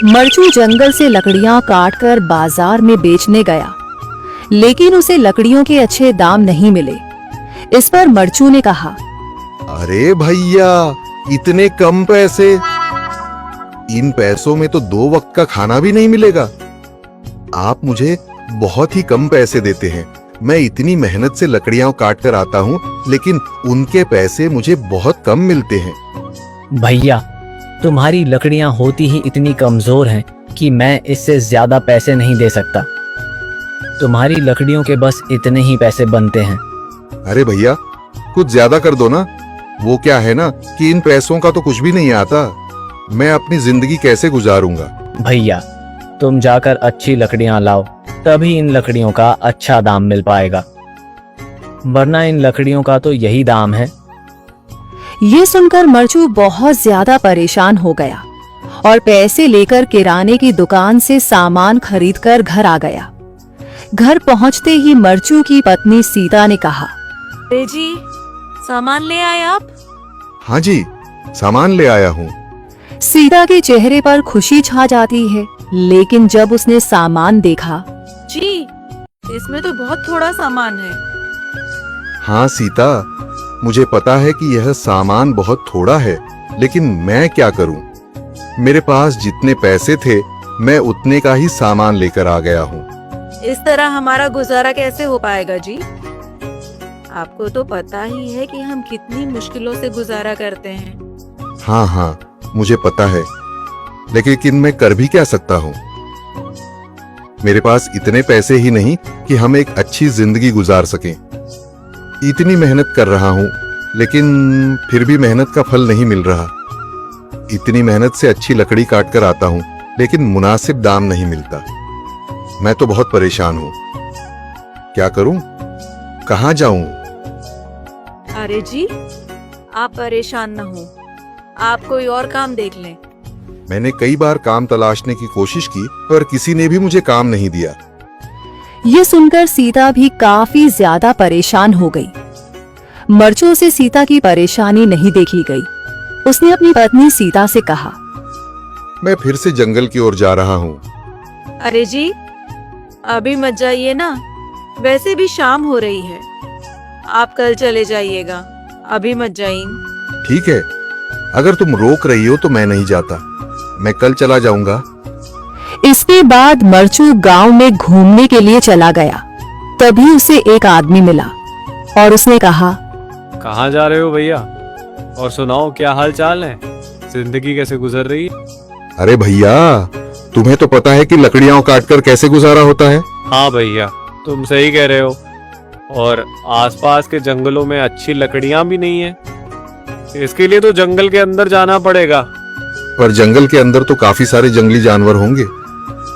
मरचू जंगल से लकड़ियां काटकर बाजार में बेचने गया, लेकिन उसे लकड़ियों के अच्छे दाम नहीं मिले। इस पर मरचू ने कहा, अरे भैया, इतने कम पैसे? इन पैसों में तो 2 वक्त का खाना भी नहीं मिलेगा। आप मुझे बहुत ही कम पैसे देते हैं। मैं इतनी मेहनत से लकड़ियां काट कर आता हूँ, लेकिन उनके पैसे मुझे बहुत कम मिलते हैं। भैया, तुम्हारी लकड़ियां होती ही इतनी कमजोर हैं कि मैं इससे ज्यादा पैसे नहीं दे सकता। तुम्हारी लकड़ियों के बस इतने ही पैसे बनते हैं। अरे भैया, कुछ ज्यादा कर दो ना। वो क्या है ना कि इन पैसों का तो कुछ भी नहीं आता। मैं अपनी जिंदगी कैसे गुजारूंगा? भैया, तुम जाकर अच्छी लकड़ियां लाओ, तभी इन लकड़ियों का अच्छा दाम मिल पाएगा, वरना इन लकड़ियों का तो यही दाम है। ये सुनकर मरचू बहुत ज्यादा परेशान हो गया और पैसे लेकर किराने की दुकान से सामान खरीदकर घर आ गया। घर पहुंचते ही मरचू की पत्नी सीता ने कहा, अरे जी, सामान ले आए आप? हाँ जी, सामान ले आया हूँ। सीता के चेहरे पर खुशी छा जाती है, लेकिन जब उसने सामान देखा, जी, इसमें तो बहुत थोड़ा सामान है। हाँ सीता, मुझे पता है कि यह सामान बहुत थोड़ा है, लेकिन मैं क्या करूं? मेरे पास जितने पैसे थे, मैं उतने का ही सामान लेकर आ गया हूँ। इस तरह हमारा गुजारा कैसे हो पाएगा जी? आपको तो पता ही है कि हम कितनी मुश्किलों से गुजारा करते हैं। हाँ हाँ, मुझे पता है, लेकिन मैं कर भी क्या सकता हूँ? मेरे पास इतने पैसे ही नहीं कि हम एक अच्छी जिंदगी गुजार सकें। इतनी मेहनत कर रहा हूँ, लेकिन फिर भी मेहनत का फल नहीं मिल रहा। इतनी मेहनत से अच्छी लकड़ी काट कर आता हूँ, लेकिन मुनासिब दाम नहीं मिलता। मैं तो बहुत परेशान हूँ। क्या करूँ? कहाँ जाऊँ? अरे जी, आप परेशान न हो, आप कोई और काम देख लें। मैंने कई बार काम तलाशने की कोशिश की, पर किसी ने भी मुझे काम नहीं दिया। ये सुनकर सीता भी काफी ज्यादा परेशान हो गई। मरचू से सीता की परेशानी नहीं देखी गई। उसने अपनी पत्नी सीता से कहा, मैं फिर से जंगल की ओर जा रहा हूँ। अरे जी, अभी मत जाइए ना, वैसे भी शाम हो रही है। आप कल चले जाइएगा, अभी मत जाइए। ठीक है, अगर तुम रोक रही हो तो मैं नहीं जाता। मैं कल चला जाऊंगा। इसके बाद मरचू गांव में घूमने के लिए चला गया। तभी उसे एक आदमी मिला और उसने कहा, कहाँ जा रहे हो भैया? और सुनाओ, क्या हाल चाल है? जिंदगी कैसे गुजर रही है? अरे भैया, तुम्हें तो पता है कि लकड़ियां काटकर कैसे गुजारा होता है। हाँ भैया, तुम सही कह रहे हो। और आसपास के जंगलों में अच्छी लकड़ियां भी नहीं है। इसके लिए तो जंगल के अंदर जाना पड़ेगा। पर जंगल के अंदर तो काफी सारे जंगली जानवर होंगे।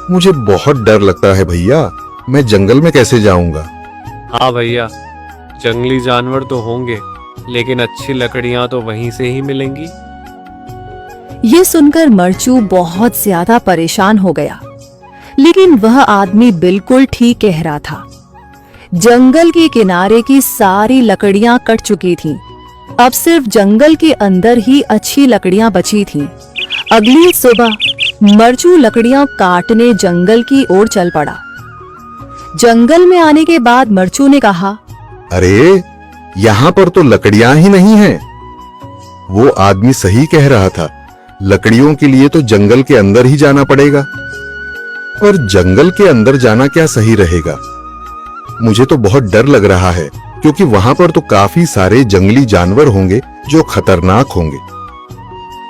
मुझे बहुत डर लगता है भैया, मैं जंगल में कैसे जाऊंगा? हाँ भैया, जंगली जानवर तो होंगे, लेकिन अच्छी लकड़ियां तो वहीं से ही मिलेंगी। ये सुनकर मरचू बहुत ज्यादा परेशान हो गया, लेकिन वह आदमी बिल्कुल ठीक कह रहा था। जंगल के किनारे की सारी लकड़ियां कट चुकी थीं। अब सिर्फ जंगल के अंदर ही अच्छी लकड़ियां बची थीं। अगली सुबह मरचू लकड़ियां काटने जंगल की ओर चल पड़ा। जंगल में आने के बाद मरचू ने कहा, अरे, यहाँ पर तो लकड़ियां ही नहीं हैं। वो आदमी सही कह रहा था, लकड़ियों के लिए तो जंगल के अंदर ही जाना पड़ेगा। पर जंगल के अंदर जाना क्या सही रहेगा? मुझे तो बहुत डर लग रहा है, क्योंकि वहां पर तो काफी सारे जंगली जानवर होंगे जो खतरनाक होंगे।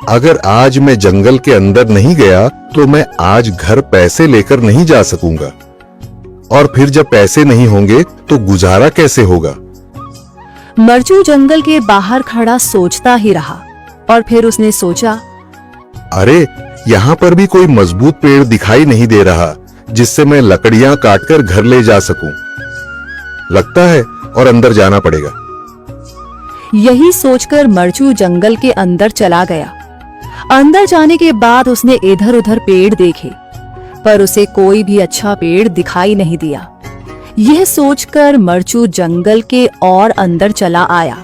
अगर आज मैं जंगल के अंदर नहीं गया तो मैं आज घर पैसे लेकर नहीं जा सकूंगा, और फिर जब पैसे नहीं होंगे तो गुजारा कैसे होगा? मरचू जंगल के बाहर खड़ा सोचता ही रहा और फिर उसने सोचा, अरे, यहाँ पर भी कोई मजबूत पेड़ दिखाई नहीं दे रहा जिससे मैं लकड़ियां काटकर घर ले जा सकूं। लगता है और अंदर जाना पड़ेगा। यही सोचकर मरचू जंगल के अंदर चला गया। अंदर जाने के बाद उसने इधर उधर पेड़ देखे, पर उसे कोई भी अच्छा पेड़ दिखाई नहीं दिया। यह सोचकर मरचू जंगल के और अंदर चला आया।